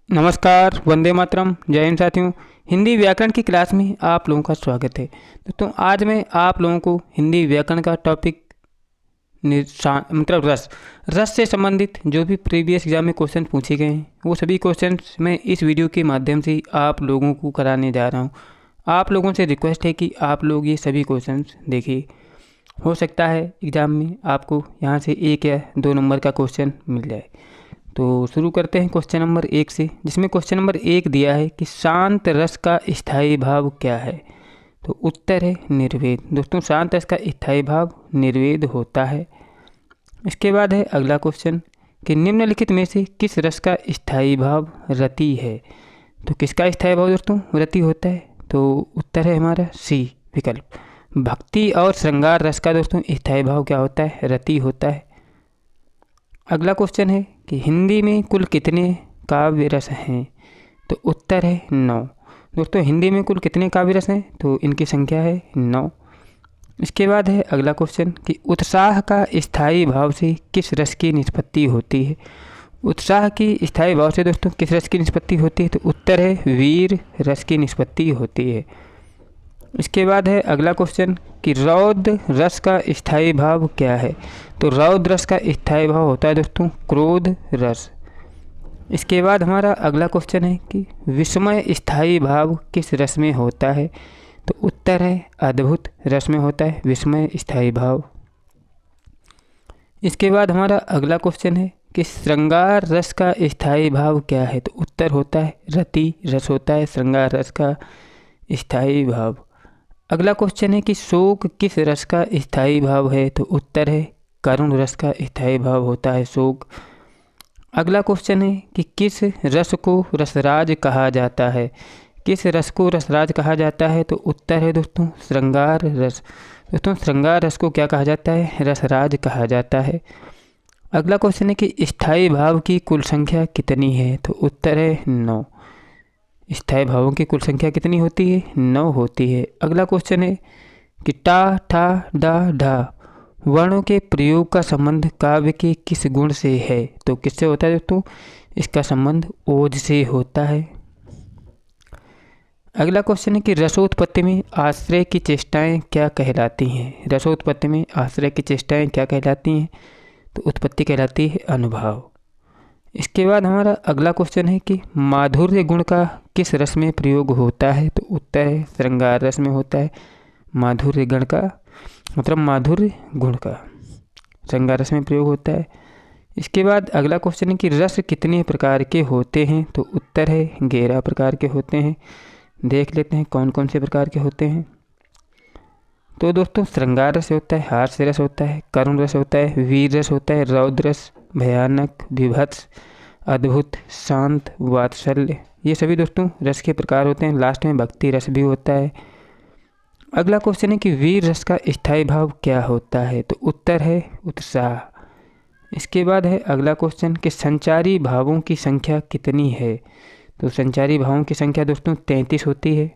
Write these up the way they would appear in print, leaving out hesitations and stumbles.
नमस्कार, वंदे मातरम, जय हिंद साथियों। हिंदी व्याकरण की क्लास में आप लोगों का स्वागत है। दोस्तों, आज मैं आप लोगों को हिंदी व्याकरण का टॉपिक मतलब रस से संबंधित जो भी प्रीवियस एग्जाम में क्वेश्चन पूछे गए हैं वो सभी क्वेश्चन मैं इस वीडियो के माध्यम से आप लोगों को कराने जा रहा हूँ। आप लोगों से रिक्वेस्ट है कि आप लोग ये सभी क्वेश्चन देखिए। हो सकता है एग्ज़ाम में आपको यहाँ से 1 या 2 नंबर का क्वेश्चन मिल जाए। तो शुरू करते हैं क्वेश्चन नंबर 1 से, जिसमें क्वेश्चन नंबर 1 दिया है कि शांत रस का स्थायी भाव क्या है। तो उत्तर है निर्वेद। दोस्तों, शांत रस का स्थायी भाव निर्वेद होता है। इसके बाद है अगला क्वेश्चन कि निम्नलिखित में से किस रस का स्थायी भाव रति है। तो किसका स्थायी भाव दोस्तों रति होता है? तो उत्तर है हमारा सी विकल्प। भक्ति और श्रृंगार रस का दोस्तों स्थायी भाव क्या होता है? रति होता है। अगला क्वेश्चन है कि हिंदी में कुल कितने काव्य रस हैं। तो उत्तर है 9। दोस्तों, हिंदी में कुल कितने काव्य रस हैं? तो इनकी संख्या है 9। इसके बाद है अगला क्वेश्चन कि उत्साह का स्थायी भाव से किस रस की निष्पत्ति होती है। उत्साह की स्थायी भाव से दोस्तों किस रस की निष्पत्ति होती है? तो उत्तर है वीर रस की निष्पत्ति होती है। इसके बाद है अगला क्वेश्चन कि रौद्र रस का स्थायी भाव क्या है। तो रौद्र रस का स्थायी भाव होता है दोस्तों क्रोध रस। इसके बाद हमारा अगला क्वेश्चन है कि विस्मय स्थायी भाव किस रस में होता है। तो उत्तर है अद्भुत रस में होता है विस्मय स्थायी भाव। इसके बाद हमारा अगला क्वेश्चन है कि श्रृंगार रस का स्थायी भाव क्या है। तो उत्तर होता है रति रस होता है श्रृंगार रस का स्थायी भाव। अगला क्वेश्चन है कि शोक किस रस का स्थायी भाव है। तो उत्तर है करुण रस का स्थायी भाव होता है शोक। अगला क्वेश्चन है कि किस रस को रसराज कहा जाता है। किस रस को रसराज कहा जाता है। तो उत्तर है दोस्तों श्रृंगार रस। दोस्तों, श्रृंगार रस को क्या कहा जाता है? रसराज कहा जाता है। अगला क्वेश्चन है कि स्थायी भाव की कुल संख्या कितनी है। तो उत्तर है 9। स्थायी भावों की कुल संख्या कितनी होती है? 9 होती है। अगला क्वेश्चन है कि टा ठा डा ढा वर्णों के प्रयोग का संबंध काव्य के किस गुण से है। तो किससे होता है दोस्तों? इसका संबंध ओज से होता है। अगला क्वेश्चन है कि रसोत्पत्ति में आश्रय की चेष्टाएं क्या कहलाती हैं। रसोत्पत्ति में आश्रय की चेष्टाएं क्या कहलाती हैं? तो उत्पत्ति कहलाती है अनुभाव। इसके बाद हमारा अगला क्वेश्चन है कि माधुर्य गुण का किस रस में प्रयोग होता है। तो उत्तर है श्रृंगार रस में होता है माधुर्य गण का मतलब माधुर्य गुण का श्रृंगार रस में प्रयोग होता है। इसके बाद अगला क्वेश्चन है कि रस कितने प्रकार के होते हैं। तो उत्तर है 11 प्रकार के होते हैं। देख लेते हैं कौन कौन से प्रकार के होते हैं। तो दोस्तों, श्रृंगार रस होता है, हास्य रस होता है, करुण रस होता है, वीर रस होता है, रौद्र रस, भयानक, विभत्स, अद्भुत, शांत, वात्सल्य, ये सभी दोस्तों रस के प्रकार होते हैं। लास्ट में भक्ति रस भी होता है। अगला क्वेश्चन है कि वीर रस का स्थायी भाव क्या होता है। तो उत्तर है उत्साह। इसके बाद है अगला क्वेश्चन कि संचारी भावों की संख्या कितनी है। तो संचारी भावों की संख्या दोस्तों 33 होती है।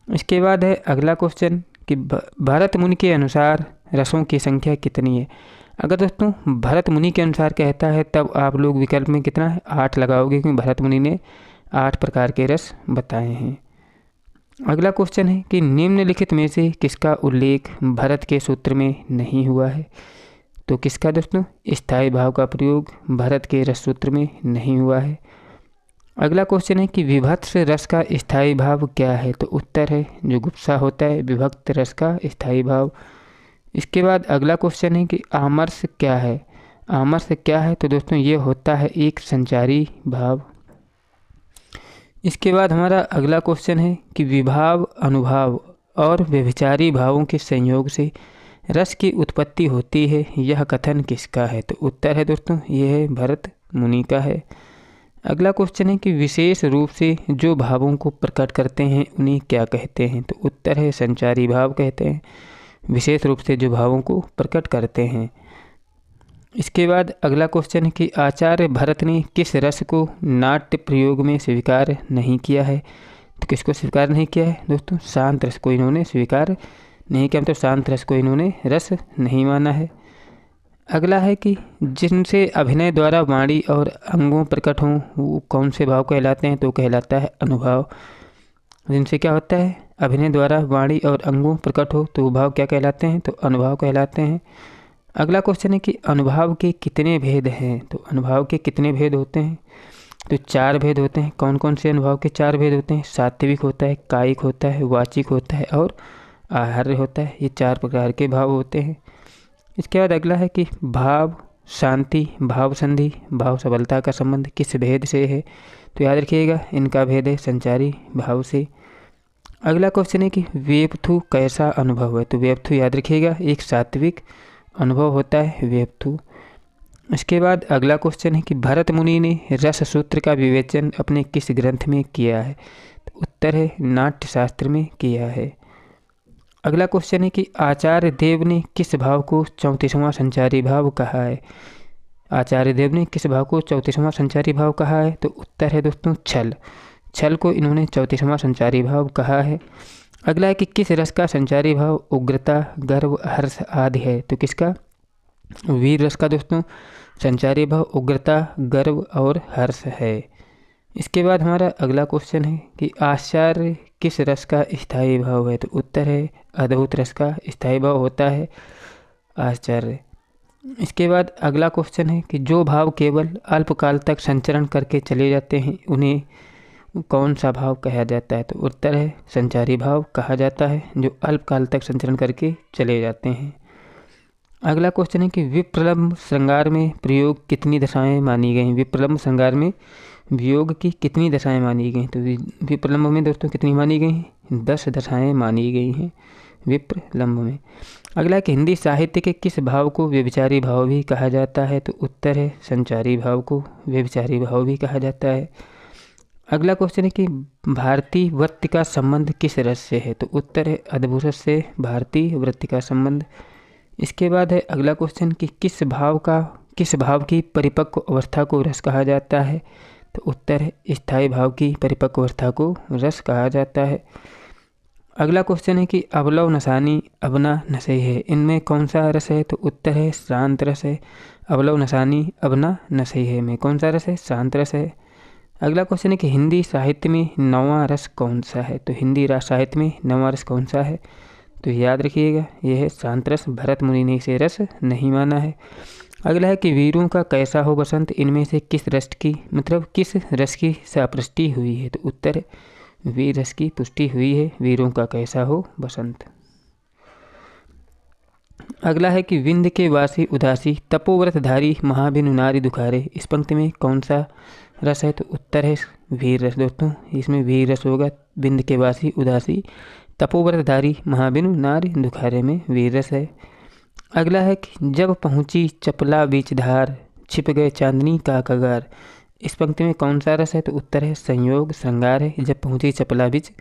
इसके बाद है अगला क्वेश्चन कि भरत मुनि के अनुसार रसों की संख्या कितनी है। अगर दोस्तों भरत मुनि के अनुसार कहता है तब आप लोग विकल्प में कितना है 8 लगाओगे, क्योंकि भरत मुनि ने 8 प्रकार के रस बताए हैं। अगला क्वेश्चन है कि निम्नलिखित में से किसका उल्लेख भरत के सूत्र में नहीं हुआ है। तो किसका दोस्तों स्थायी भाव का प्रयोग भरत के रस सूत्र में नहीं हुआ है। अगला क्वेश्चन है कि विभत्स रस का स्थायी भाव क्या है। तो उत्तर है जुगुप्सा होता है विभक्त रस का स्थायी भाव। इसके बाद अगला क्वेश्चन है कि आमर्ष क्या है। आमर्ष क्या है? तो दोस्तों ये होता है एक संचारी भाव। इसके बाद हमारा अगला क्वेश्चन है कि विभाव, अनुभाव और व्यभिचारी भावों के संयोग से रस की उत्पत्ति होती है, यह कथन किसका है। तो उत्तर है दोस्तों यह है भरत मुनि का है। अगला क्वेश्चन है कि विशेष रूप से जो भावों को प्रकट करते हैं उन्हें क्या कहते हैं। तो उत्तर है संचारी भाव कहते हैं, विशेष रूप से जो भावों को प्रकट करते हैं। इसके बाद अगला क्वेश्चन है कि आचार्य भरत ने किस रस को नाट्य प्रयोग में स्वीकार नहीं किया है। तो किसको स्वीकार नहीं किया है दोस्तों? शांत रस को इन्होंने स्वीकार नहीं किया, मतलब शांत रस को इन्होंने रस नहीं माना है। अगला है कि जिनसे अभिनय द्वारा वाणी और अंगों प्रकट हों वो कौन से भाव कहलाते हैं, तो कहलाता है अनुभाव। जिनसे क्या होता है, अभिनय द्वारा वाणी और अंगों प्रकट हो तो वो भाव क्या कहलाते हैं, तो अनुभाव कहलाते हैं। अगला क्वेश्चन है कि अनुभाव के कितने भेद हैं, तो अनुभाव के कितने भेद होते हैं, तो 4 भेद होते हैं। कौन कौन से अनुभाव के 4 भेद होते हैं, सात्विक होता है, कायिक होता है, वाचिक होता है और आहार्य होता है। ये 4 प्रकार के भाव होते हैं। इसके बाद अगला है कि भाव शांति, भाव संधि, भाव सबलता का संबंध किस भेद से है, तो याद रखिएगा इनका भेद है संचारी भाव से। अगला क्वेश्चन है कि वेपथु कैसा अनुभव है, तो वेपथु याद रखिएगा एक सात्विक अनुभव होता है वेपथु। इसके बाद अगला क्वेश्चन है कि भरत मुनि ने रस सूत्र का विवेचन अपने किस ग्रंथ में किया है, तो उत्तर है नाट्य शास्त्र में किया है। अगला क्वेश्चन है कि आचार्य देव ने किस भाव को 34वां संचारी भाव कहा है, आचार्य देव ने किस भाव को 34वां संचारी भाव कहा है, तो उत्तर है दोस्तों छल। छल को इन्होंने 34वां संचारी भाव कहा है। अगला है कि किस रस का संचारी भाव उग्रता, गर्व, हर्ष आदि है, तो किसका, वीर रस का दोस्तों संचारी भाव उग्रता, गर्व और हर्ष है। इसके बाद हमारा अगला क्वेश्चन है कि आश्चर्य किस रस का स्थायी भाव है, तो उत्तर है अद्भुत रस का स्थायी भाव होता है आश्चर्य। इसके बाद अगला क्वेश्चन है कि जो भाव केवल अल्पकाल तक संचरण करके चले जाते हैं उन्हें कौन सा भाव कहा जाता है, तो उत्तर है संचारी भाव कहा जाता है जो अल्पकाल तक संचरण करके चले जाते हैं। अगला क्वेश्चन है कि विप्रलंब श्रृंगार में प्रयोग कितनी दशाएं मानी गई, विप्रलंब श्रृंगार में वियोग की कितनी दशाएं मानी गई, तो विप्रलंब में दोस्तों कितनी मानी गई हैं, 10 दशाएं मानी गई हैं विप्रलंब में। अगला कि हिंदी साहित्य के किस भाव को व्यभिचारी भाव भी कहा जाता है, तो उत्तर है संचारी भाव को व्यभिचारी भाव भी कहा जाता है। अगला क्वेश्चन है कि भारतीय वृत्ति का संबंध किस रस से है, तो उत्तर है अद्भुत रस से भारतीय वृत्ति का संबंध। इसके बाद है अगला क्वेश्चन कि किस भाव की परिपक्व अवस्था को रस कहा जाता है, तो उत्तर है स्थायी भाव की परिपक्व अवस्था को रस कहा जाता है। अगला क्वेश्चन है कि अवलव नसानी अबना नशे है, इनमें कौन सा रस है, तो उत्तर है शांत रस है। अवलव नसानी अबना नशे है में कौन सा रस है, शांत रस है। अगला क्वेश्चन है कि हिंदी साहित्य में 9वां रस कौन सा है, तो हिंदी साहित्य में 9वां रस कौन सा है, तो याद रखिएगा यह है शांत रस। भरत मुनि ने इसे रस नहीं माना है। अगला है कि वीरों का कैसा हो बसंत, इनमें से किस रस की सापुष्टि हुई है, तो उत्तर वीर रस की पुष्टि हुई है वीरों का कैसा हो बसंत। अगला है कि विंध्य के वासी उदासी तपोव्रतधारी महाबिनु नारी दुखारे, इस पंक्ति में कौन सा रस है, तो उत्तर है वीर रस दोस्तों, इसमें वीर रस होगा। विंध्य के वासी उदासी तपोव्रतधारी महाबिनु नारी दुखारे में वीर रस है। अगला है कि जब पहुँची चपला बीच धार छिप गए चांदनी का कगार, इस पंक्ति में कौन सा रस है, तो उत्तर है संयोग श्रृंगार है। जब पहुँची चपला बीच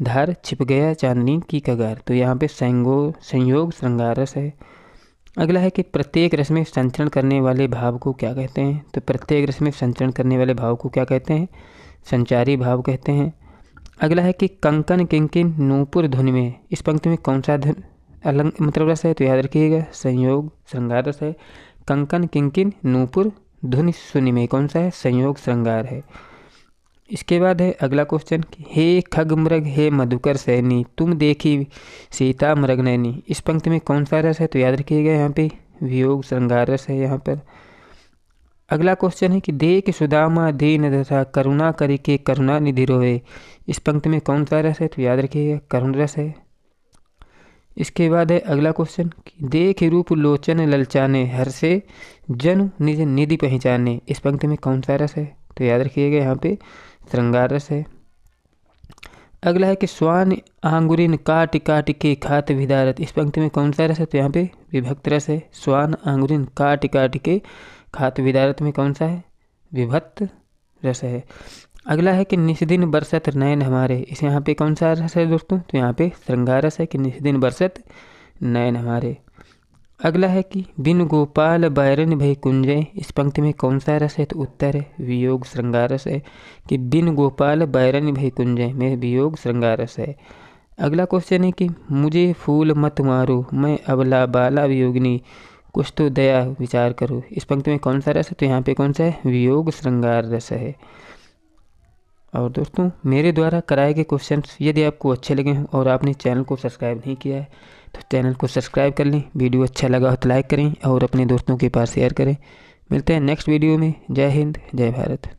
धार छिप गया चांदनी की कगार, तो यहाँ पे संयोग श्रृंगार रस है। अगला है कि प्रत्येक रस में संचरण करने वाले भाव को क्या कहते हैं, तो प्रत्येक रस में संचरण करने वाले भाव को क्या कहते हैं, संचारी भाव कहते हैं। अगला है कि कंकन किंकिन नूपुर धुनि में, इस पंक्ति में कौन सा रस है, तो याद रखिएगा संयोग श्रृंगार रस है। कंकन किंकिन नूपुर धुनि सुनि में कौन सा है, संयोग श्रृंगार है। इसके बाद है अगला क्वेश्चन कि हे खग मृग हे मधुकर सैनी तुम देखी सीता मृग नैनी, इस पंक्ति में कौन सा रस है, तो याद रखिएगा यहाँ पे वियोग श्रृंगार रस है यहाँ पर। अगला क्वेश्चन है कि देख सुदामा दीन दशा करुणा करी के करुणा निधि रोए, इस पंक्ति में कौन सा रस है, तो याद रखिएगा करुण रस है। इसके बाद है अगला क्वेश्चन कि देख रूप लोचन ललचाने हर्षे जन निज निधि पहचाने, इस पंक्ति में कौन सा रस है, तो याद रखिएगा यहाँ पे श्रृंगार रस है। अगला है कि स्वान आंगुरिन काट काट के खात विदारत, इस पंक्ति में कौन सा रस है, तो यहाँ पे विभक्त रस है। स्वान आंगुरिन काट काट के खात विदारत में कौन सा है, विभक्त रस है। अगला है कि निस्दिन बरसत नयन हमारे, इस यहाँ पे कौन सा रस है दोस्तों, तो यहाँ पे श्रृंगार रस है कि निस्दिन बरसत नयन हमारे। अगला है कि बिन गोपाल बैरन भय कुंजय, इस पंक्ति में कौन सा रस है, तो उत्तर है वियोग श्रृंगार रस है कि बिन गोपाल बैरन भय कुंजय में वियोग श्रृंगार रस है। अगला क्वेश्चन है कि मुझे फूल मत मारो मैं अबला बाला वियोगिनी कुछ तो दया विचार करो। इस पंक्ति में कौन सा रस है? तो यहाँ पे कौन सा है? वियोग श्रृंगार रस है। और दोस्तों, मेरे द्वारा कराए गए क्वेश्चंस यदि आपको अच्छे लगे हों और आपने चैनल को सब्सक्राइब नहीं किया है तो चैनल को सब्सक्राइब कर लें। वीडियो अच्छा लगा हो तो लाइक करें और अपने दोस्तों के पास शेयर करें। मिलते हैं नेक्स्ट वीडियो में। जय हिंद, जय भारत।